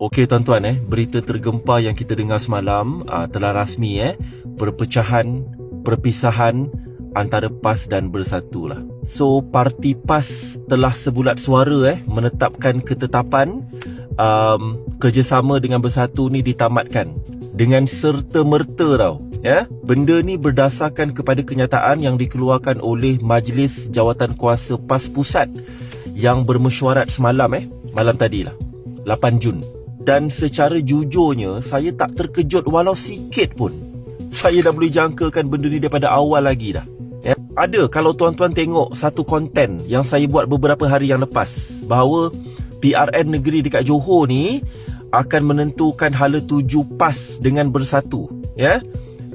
Okey tuan-tuan, berita tergempar yang kita dengar semalam telah rasmi perpecahan, perpisahan antara PAS dan Bersatu lah. So parti PAS telah sebulat suara menetapkan ketetapan kerjasama dengan Bersatu ni ditamatkan dengan serta-merta tau. Benda ni berdasarkan kepada kenyataan yang dikeluarkan oleh Majlis Jawatankuasa PAS Pusat yang bermesyuarat semalam malam tadi lah, 8 Jun. Dan secara jujurnya, saya tak terkejut walau sikit pun. Saya dah boleh jangkakan benda ni daripada awal lagi dah. Ada, kalau tuan-tuan tengok satu konten yang saya buat beberapa hari yang lepas, bahawa PRN negeri dekat Johor ni akan menentukan hala tuju PAS dengan Bersatu.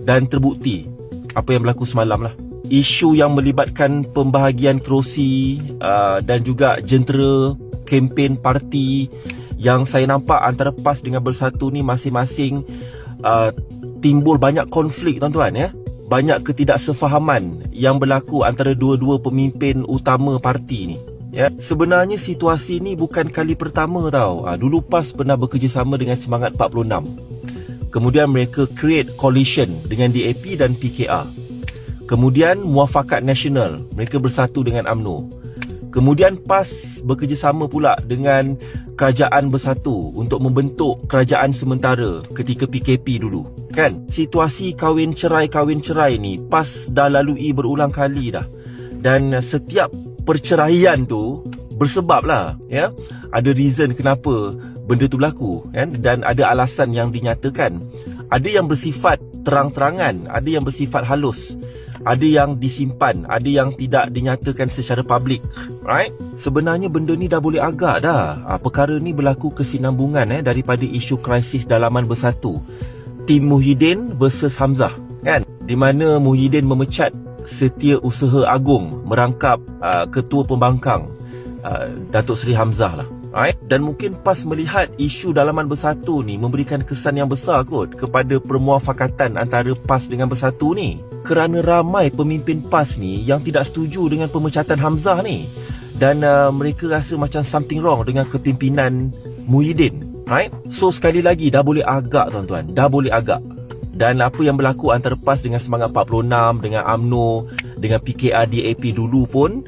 Dan terbukti apa yang berlaku semalam lah. Isu yang melibatkan pembahagian kerusi dan juga jentera kempen parti yang saya nampak antara PAS dengan Bersatu ni masing-masing timbul banyak konflik tuan-tuan. Banyak ketidaksefahaman yang berlaku antara dua-dua pemimpin utama parti ni. Sebenarnya situasi ni bukan kali pertama tau. Dulu PAS pernah bekerjasama dengan Semangat 46. Kemudian mereka create coalition dengan DAP dan PKR. Kemudian Muafakat Nasional, mereka bersatu dengan UMNO. Kemudian PAS bekerjasama pula dengan Kerajaan Bersatu untuk membentuk kerajaan sementara ketika PKP dulu. Situasi kahwin cerai ni PAS dah lalui berulang kali dah. Dan setiap perceraian tu bersebab lah. Ada reason kenapa benda tu berlaku. Dan ada alasan yang dinyatakan. Ada yang bersifat terang-terangan, ada yang bersifat halus, ada yang disimpan, ada yang tidak dinyatakan secara publik. Sebenarnya benda ni dah boleh agak dah. Perkara ni berlaku kesinambungan daripada isu krisis dalaman Bersatu, Tim Muhyiddin versus Hamzah, di mana Muhyiddin memecat Setiausaha Agung merangkap Ketua Pembangkang Datuk Seri Hamzah lah. Dan mungkin PAS melihat isu dalaman Bersatu ni memberikan kesan yang besar kot kepada permuafakatan antara PAS dengan Bersatu ni. Kerana ramai pemimpin PAS ni yang tidak setuju dengan pemecatan Hamzah ni. Dan mereka rasa macam something wrong dengan kepimpinan Muhyiddin. So sekali lagi dah boleh agak tuan-tuan, dah boleh agak. Dan apa yang berlaku antara PAS dengan Semangat 46, dengan UMNO, dengan PKR DAP dulu pun,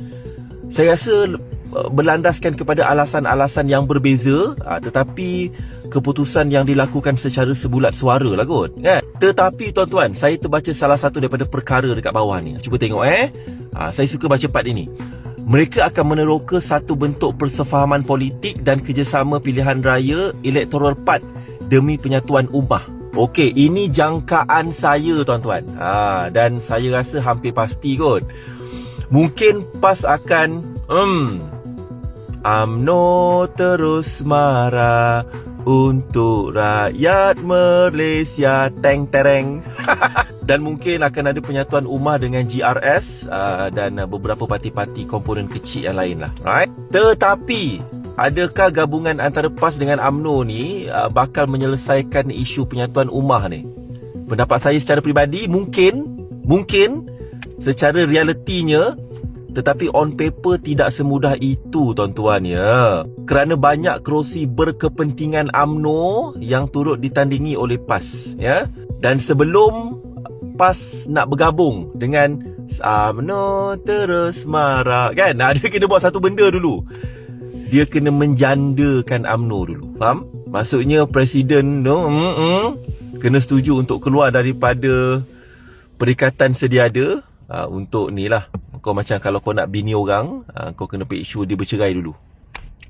saya rasa berlandaskan kepada alasan-alasan yang berbeza, tetapi keputusan yang dilakukan secara sebulat suara lah kot. Tetapi tuan-tuan, saya terbaca salah satu daripada perkara dekat bawah ni. Cuba tengok saya suka baca part ini. Mereka akan meneroka satu bentuk persefahaman politik dan kerjasama pilihan raya Electoral Part demi penyatuan ummah. Okey, ini jangkaan saya tuan-tuan. Dan saya rasa hampir pasti kot. Mungkin PAS akan UMNO terus marah untuk rakyat Malaysia, teng tereng. Dan mungkin akan ada penyatuan ummah dengan GRS dan beberapa parti-parti komponen kecil yang lain lah. Tetapi adakah gabungan antara PAS dengan UMNO ni bakal menyelesaikan isu penyatuan ummah ni? Pendapat saya secara peribadi, mungkin secara realitinya, tetapi on paper tidak semudah itu tuan-tuan Kerana banyak kerusi berkepentingan UMNO yang turut ditandingi oleh PAS. Dan sebelum PAS nak bergabung dengan UMNO terus marah, dia kena buat satu benda dulu. Dia kena menjandakan UMNO dulu. Faham? Maksudnya Presiden kena setuju untuk keluar daripada perikatan sediada untuk ni lah. Kau macam kalau kau nak bini orang, kau kena make sure dia bercerai dulu,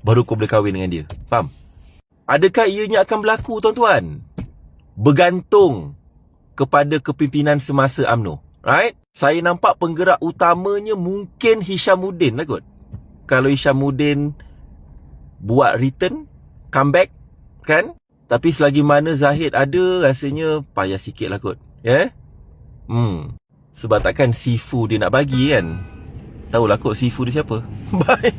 baru kau boleh kahwin dengan dia. Faham? Adakah ianya akan berlaku tuan-tuan? Bergantung kepada kepimpinan semasa UMNO. Saya nampak penggerak utamanya mungkin Hishamuddin lah kot. Kalau Hishamuddin buat return, comeback, tapi selagi mana Zahid ada, rasanya payah sikit lah kot. Sebab takkan Sifu dia nak bagi kan. Tahulah kot Sifu dia siapa. Bye.